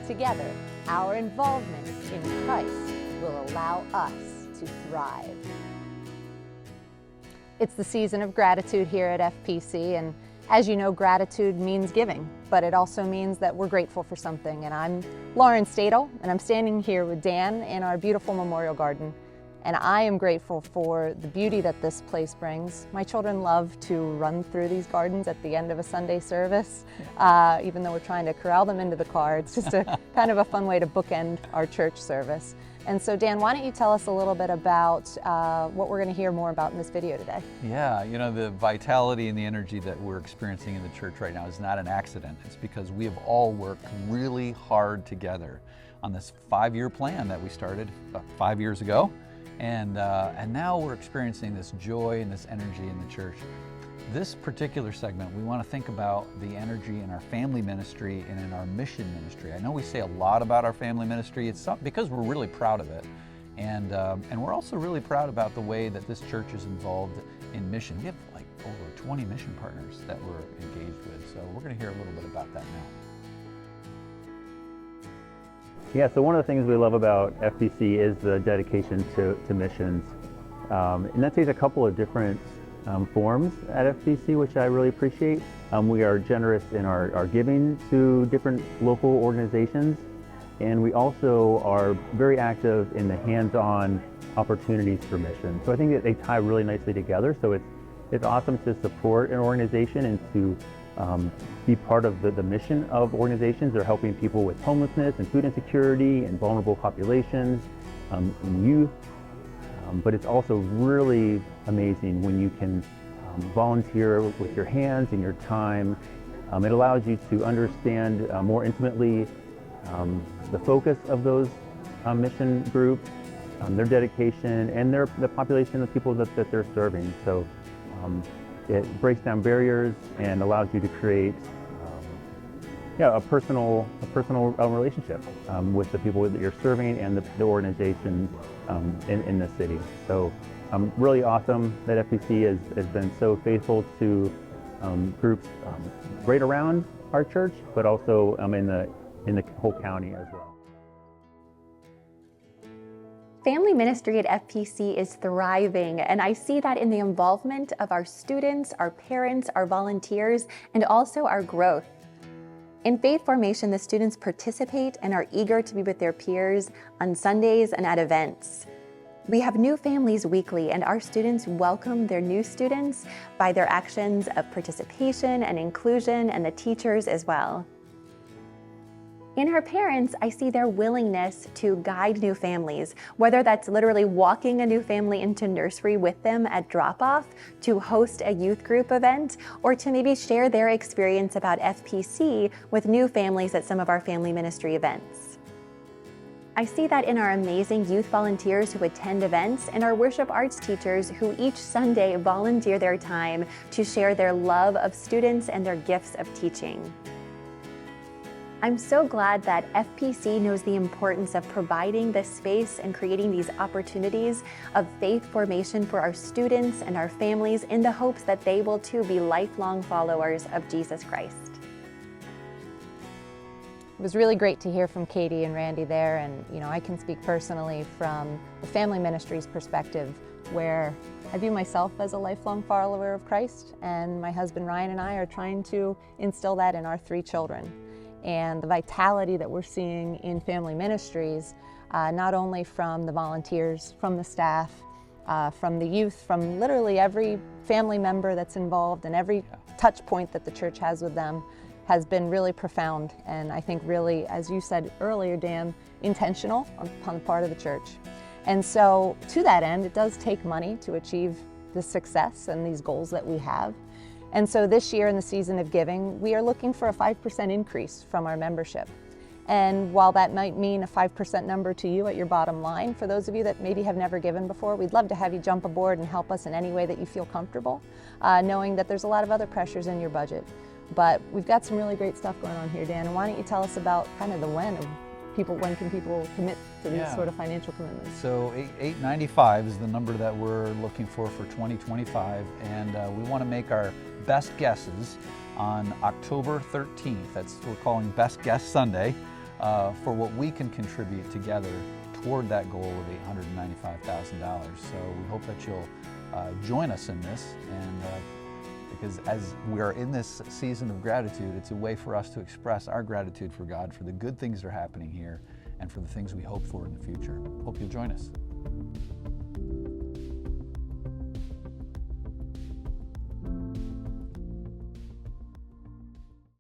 Together, our involvement in Christ will allow us to thrive. It's the season of gratitude here at FPC, and as you know, gratitude means giving, but it also means that we're grateful for something. And I'm Lauren Stadel, and I'm standing here with Dan in our beautiful memorial garden. And I am grateful for the beauty that this place brings. My children love to run through these gardens at the end of a Sunday service, even though we're trying to corral them into the car. It's just a kind of a fun way to bookend our church service. And so Dan, why don't you tell us a little bit about what we're going to hear more about in this video today? Yeah, you know, the vitality and the energy that we're experiencing in the church right now is not an accident. It's because we have all worked really hard together on this 5-year plan that we started 5 years ago. And now we're experiencing this joy and this energy in the church. This particular segment, we want to think about the energy in our family ministry and in our mission ministry. I know we say a lot about our family ministry. It's because we're really proud of it. And we're also really proud about the way that this church is involved in mission. We have like over 20 mission partners that we're engaged with. So we're going to hear a little bit about that now. Yeah, so one of the things we love about FPC is the dedication to missions. And that takes a couple of different forms at FPC, which I really appreciate. We are generous in our giving to different local organizations, and we also are very active in the hands-on opportunities for mission. So I think that they tie really nicely together. So it's awesome to support an organization and to be part of the mission of organizations that are helping people with homelessness and food insecurity and vulnerable populations and youth. But it's also really amazing when you can volunteer with your hands and your time. It allows you to understand more intimately the focus of those mission groups, their dedication, and the population of people that they're serving. So it breaks down barriers and allows you to create a personal relationship with the people that you're serving and the organization in the city. So really awesome that FPC has been so faithful to groups right around our church, but also in the whole county as well. Family ministry at FPC is thriving, and I see that in the involvement of our students, our parents, our volunteers, and also our growth. In faith formation, the students participate and are eager to be with their peers on Sundays and at events. We have new families weekly, and our students welcome their new students by their actions of participation and inclusion, and the teachers as well. In our parents, I see their willingness to guide new families, whether that's literally walking a new family into nursery with them at drop-off, to host a youth group event, or to maybe share their experience about FPC with new families at some of our family ministry events. I see that in our amazing youth volunteers who attend events and our worship arts teachers who each Sunday volunteer their time to share their love of students and their gifts of teaching. I'm so glad that FPC knows the importance of providing this space and creating these opportunities of faith formation for our students and our families in the hopes that they will too be lifelong followers of Jesus Christ. It was really great to hear from Katie and Randy there, and I can speak personally from the family ministry's perspective, where I view myself as a lifelong follower of Christ, and my husband Ryan and I are trying to instill that in our 3 children. And the vitality that we're seeing in family ministries, not only from the volunteers, from the staff, from the youth, from literally every family member that's involved and every touch point that the church has with them, has been really profound, and I think really, as you said earlier, Dan, intentional on the part of the church. And so to that end, it does take money to achieve the success and these goals that we have. And so this year in the season of giving, we are looking for a 5% increase from our membership. And while that might mean a 5% number to you at your bottom line, for those of you that maybe have never given before, we'd love to have you jump aboard and help us in any way that you feel comfortable, knowing that there's a lot of other pressures in your budget. But we've got some really great stuff going on here, Dan. And why don't you tell us about kind of the when can people commit to these sort of financial commitments? So $895 is the number that we're looking for 2025, and we want to make our best guesses on October 13th. That's what we're calling Best Guess Sunday. for what we can contribute together toward that goal of $895,000. So we hope that you'll join us in this, and because as we are in this season of gratitude, it's a way for us to express our gratitude for God for the good things that are happening here and for the things we hope for in the future. Hope you'll join us.